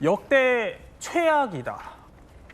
역대 최악이다.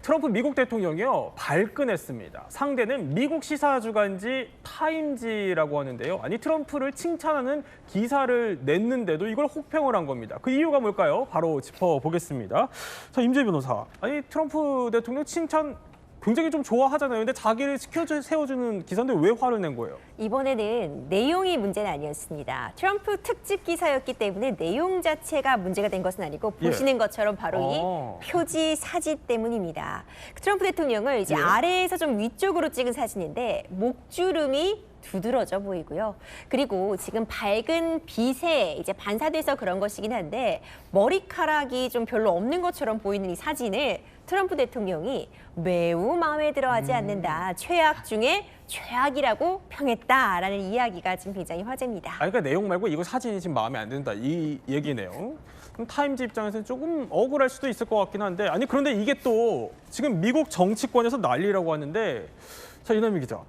트럼프 미국 대통령이요 발끈했습니다. 상대는 미국 시사주간지 타임지라고 하는데요. 아니 트럼프를 칭찬하는 기사를 냈는데도 이걸 혹평을 한 겁니다. 그 이유가 뭘까요? 바로 짚어보겠습니다. 자, 임재 변호사. 아니 트럼프 대통령 칭찬 굉장히 좀 좋아하잖아요. 근데 자기를 세워주는 기사인데 왜 화를 낸 거예요? 이번에는 내용이 문제는 아니었습니다. 트럼프 특집 기사였기 때문에 내용 자체가 문제가 된 것은 아니고 보시는 것처럼 바로 이 표지 사진 때문입니다. 트럼프 대통령을 이제 아래에서 좀 위쪽으로 찍은 사진인데 목주름이 두드러져 보이고요. 그리고 지금 밝은 빛에 이제 반사돼서 그런 것이긴 한데 머리카락이 좀 별로 없는 것처럼 보이는 이 사진을 트럼프 대통령이 매우 마음에 들어하지 않는다. 최악 중에 최악이라고 평했다라는 이야기가 지금 굉장히 화제입니다. 그러니까 내용 말고 이거 사진이 지금 마음에 안 든다 이 얘기네요. 그럼 타임즈 입장에서는 조금 억울할 수도 있을 것 같긴 한데 아니 그런데 이게 또 지금 미국 정치권에서 난리라고 하는데 자 이남희 기자.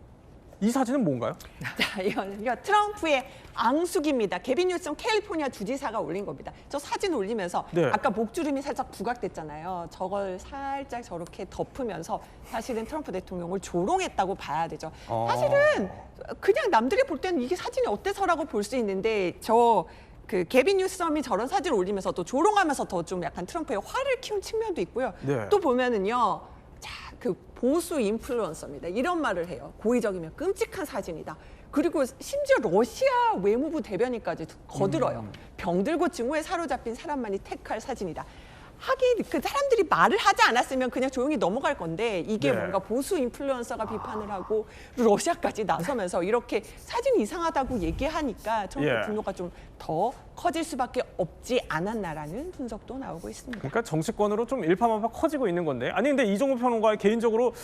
이 사진은 뭔가요? 자, 이거는요 트럼프의 앙숙입니다. 게빈 뉴섬 캘리포니아 주지사가 올린 겁니다. 저 사진 올리면서 아까 목주름이 살짝 부각됐잖아요. 저걸 살짝 저렇게 덮으면서 사실은 트럼프 대통령을 조롱했다고 봐야 되죠. 사실은 그냥 남들이 볼 때는 이게 사진이 어때서라고 볼 수 있는데 그 게빈 뉴섬이 저런 사진을 올리면서 또 조롱하면서 더 좀 약간 트럼프의 화를 키운 측면도 있고요. 또 보면은요. 그 보수 인플루언서입니다. 이런 말을 해요. 고의적이면 끔찍한 사진이다. 그리고 심지어 러시아 외무부 대변인까지 거들어요. 병들고 증오에 사로잡힌 사람만이 택할 사진이다. 하긴 그 사람들이 말을 하지 않았으면 그냥 조용히 넘어갈 건데 이게 뭔가 보수 인플루언서가 비판을 하고 러시아까지 나서면서 이렇게 사진이 이상하다고 얘기하니까 트럼프 분노가 좀 더 커질 수밖에 없지 않았나라는 분석도 나오고 있습니다. 그러니까 정치권으로 좀 일파만파 커지고 있는 건데 아니 근데 이종우 평론가 개인적으로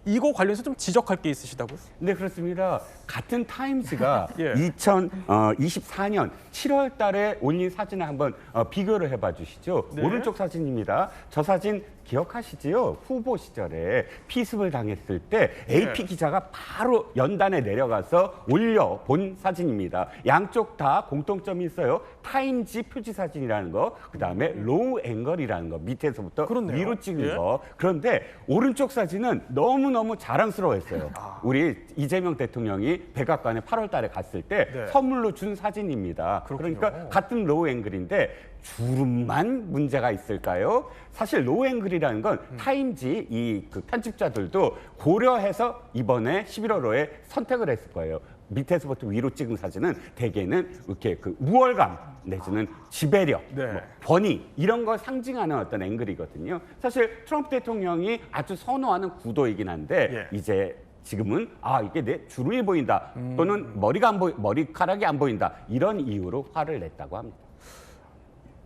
이거 관련해서 좀 지적할 게 있으시다고요? 네, 그렇습니다. 같은 타임스가 2024년 7월 달에 올린 사진을 한번 비교를 해봐 주시죠. 오른쪽 사진입니다. 저 사진 기억하시지요? 후보 시절에 피습을 당했을 때 AP 기자가 바로 연단에 내려가서 올려본 사진입니다. 양쪽 다 공통점이 있어요. 타임지 표지 사진이라는 거, 그다음에 로우 앵글이라는 거, 밑에서부터 위로 찍은 거. 그런데 오른쪽 사진은 너무너무 자랑스러워했어요. 우리 이재명 대통령이 백악관에 8월 달에 갔을 때 선물로 준 사진입니다. 그러니까 같은 로우 앵글인데 주름만 문제가 있을까요? 사실 로우 앵글이라는 건 타임지 그 편집자들도 고려해서 이번에 11월호에 선택을 했을 거예요. 밑에서부터 위로 찍은 사진은 대개는 이렇게 그 우월감 내지는 지배력, 뭐 권위 이런 걸 상징하는 어떤 앵글이거든요. 사실 트럼프 대통령이 아주 선호하는 구도이긴 한데 이제 지금은 이게 내 주름이 보인다 또는 머리카락이 안 보인다 이런 이유로 화를 냈다고 합니다.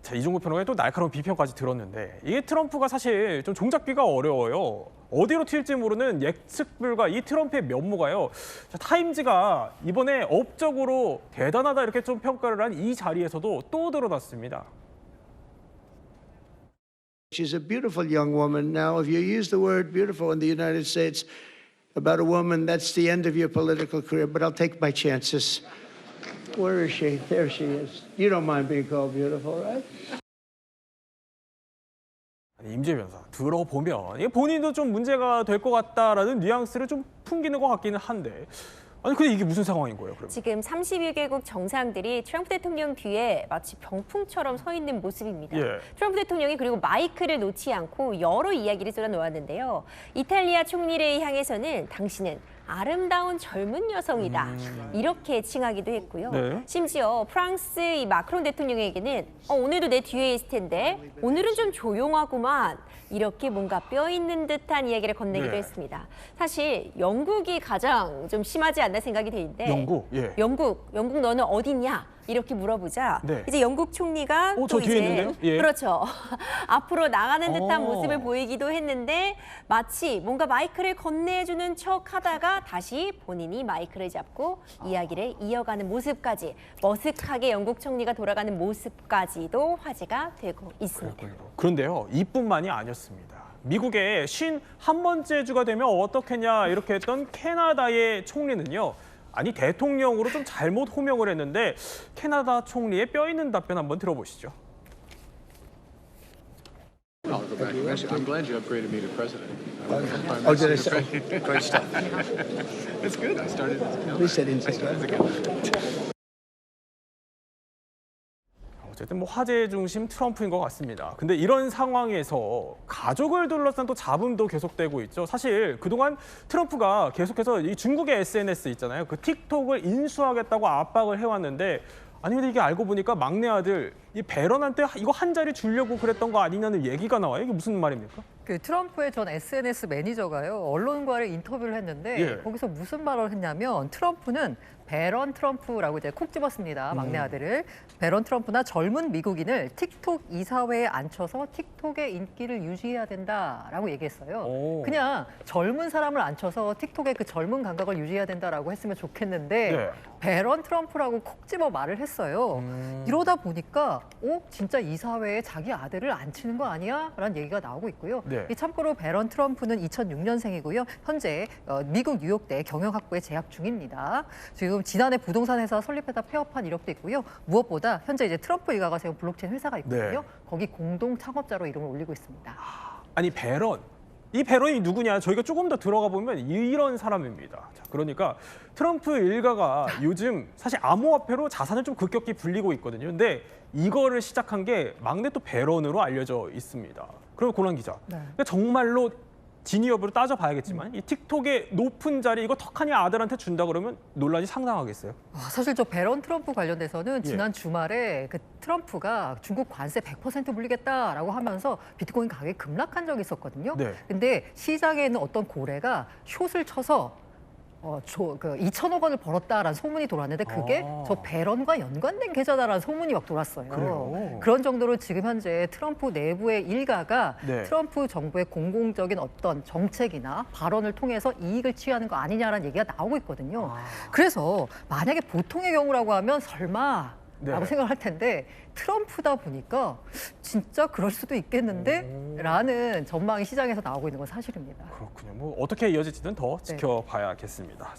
자, 이종우 평론가의 또 날카로운 비평까지 들었는데 이게 트럼프가 사실 좀 종잡기가 어려워요. 어디로 튈지 모르는 예측 불가 이 트럼프의 면모가요. 자, 타임즈가 이번에 업적으로 대단하다 이렇게 좀 평가를 한 이 자리에서도 또 드러났습니다. She's a beautiful young woman. Now, if you use the word beautiful in the United States about a woman, that's the end of your political career, but I'll take my chances. Where is she? There she is. You don't mind being called beautiful, right? 임재 변호사 들어보면 이게 본인도 좀 문제가 될 것 같다라는 뉘앙스를 좀 풍기는 것 같기는 한데 아니 근데 이게 무슨 상황인 거예요? 그러면? 지금 31개국 정상들이 트럼프 대통령 뒤에 마치 병풍처럼 서 있는 모습입니다. 트럼프 대통령이 그리고 마이크를 놓지 않고 여러 이야기를 쏟아놓았는데요. 이탈리아 총리를 향해서는 당신은 아름다운 젊은 여성이다. 이렇게 칭하기도 했고요. 심지어 프랑스 이 마크롱 대통령에게는 오늘도 내 뒤에 있을 텐데 오늘은 좀 조용하구만. 이렇게 뭔가 뼈 있는 듯한 이야기를 건네기도 했습니다. 사실 영국이 가장 좀 심하지 않나 생각이 되는데 영국 너는 어디냐? 이렇게 물어보자 이제 영국 총리가 또 뒤에 있는데요? 그렇죠. 앞으로 나가는 듯한 모습을 보이기도 했는데 마치 뭔가 마이크를 건네주는 척하다가 다시 본인이 마이크를 잡고 이야기를 이어가는 모습까지 머쓱하게 영국 총리가 돌아가는 모습까지도 화제가 되고 있습니다. 그런데요, 이뿐만이 아니었습니다. 미국의 51번째 주가 되면 어떻겠냐 이렇게 했던 캐나다의 총리는요. 아니 대통령으로 좀 잘못 호명을 했는데 캐나다 총리의 뼈 있는 답변 한번 들어보시죠. I'll go back. I'm glad you upgraded me to president. Oh, did I say? Great stuff. It's good. I started. At least I didn't say that. 어쨌든 뭐 화제 중심 트럼프인 것 같습니다. 근데 이런 상황에서 가족을 둘러싼 또 잡음도 계속되고 있죠. 사실 그동안 트럼프가 계속해서 이 중국의 SNS 있잖아요. 그 틱톡을 인수하겠다고 압박을 해왔는데 아니 근데 이게 알고 보니까 막내 아들 이 배런한테 이거 한 자리 주려고 그랬던 거 아니냐는 얘기가 나와요. 이게 무슨 말입니까? 그 트럼프의 전 SNS 매니저가요 언론과의 인터뷰를 했는데 예. 거기서 무슨 말을 했냐면 트럼프는 배런 트럼프라고 이제 콕 집었습니다. 막내 아들을. 배런 트럼프나 젊은 미국인을 틱톡 이사회에 앉혀서 틱톡의 인기를 유지해야 된다라고 얘기했어요. 오. 그냥 젊은 사람을 앉혀서 틱톡의 그 젊은 감각을 유지해야 된다라고 했으면 좋겠는데 네. 배런 트럼프라고 콕 집어 말을 했어요. 이러다 보니까 진짜 이사회에 자기 아들을 앉히는 거 아니야? 라는 얘기가 나오고 있고요. 네. 이 참고로 배런 트럼프는 2006년생이고요. 현재 미국 뉴욕대 경영학부에 재학 중입니다. 지금 지난해 부동산 회사 설립해다 폐업한 이력도 있고요. 무엇보다 현재 이제 트럼프 일가가 세운 블록체인 회사가 있거든요. 네. 거기 공동 창업자로 이름을 올리고 있습니다. 아니 배런. 이 배런이 누구냐? 저희가 조금 더 들어가 보면 이런 사람입니다. 자, 그러니까 트럼프 일가가 요즘 사실 암호화폐로 자산을 좀 급격히 불리고 있거든요. 근데 이거를 시작한 게 막내 또 배런으로 알려져 있습니다. 그럼 고란 기자, 네. 그러니까 정말로 진위 여부를 따져봐야겠지만 이 틱톡의 높은 자리 이거 턱하니 아들한테 준다 그러면 논란이 상당하겠어요. 사실 저 배런 트럼프 관련돼서는 예. 지난 주말에 그 트럼프가 중국 관세 100% 물리겠다라고 하면서 비트코인 가격이 급락한 적이 있었거든요. 네. 근데 시장에 있는 어떤 고래가 숏을 쳐서 2천억 원을 벌었다라는 소문이 돌았는데 그게 저 배런과 연관된 계좌다라는 소문이 막 돌았어요. 그래요? 그런 정도로 지금 현재 트럼프 내부의 일가가 네. 트럼프 정부의 공공적인 어떤 정책이나 발언을 통해서 이익을 취하는 거 아니냐라는 얘기가 나오고 있거든요. 그래서 만약에 보통의 경우라고 하면 설마 라고 네. 생각을 할 텐데 트럼프다 보니까 진짜 그럴 수도 있겠는데 라는 전망이 시장에서 나오고 있는 건 사실입니다. 그렇군요. 뭐 어떻게 이어질지는 더 지켜봐야겠습니다.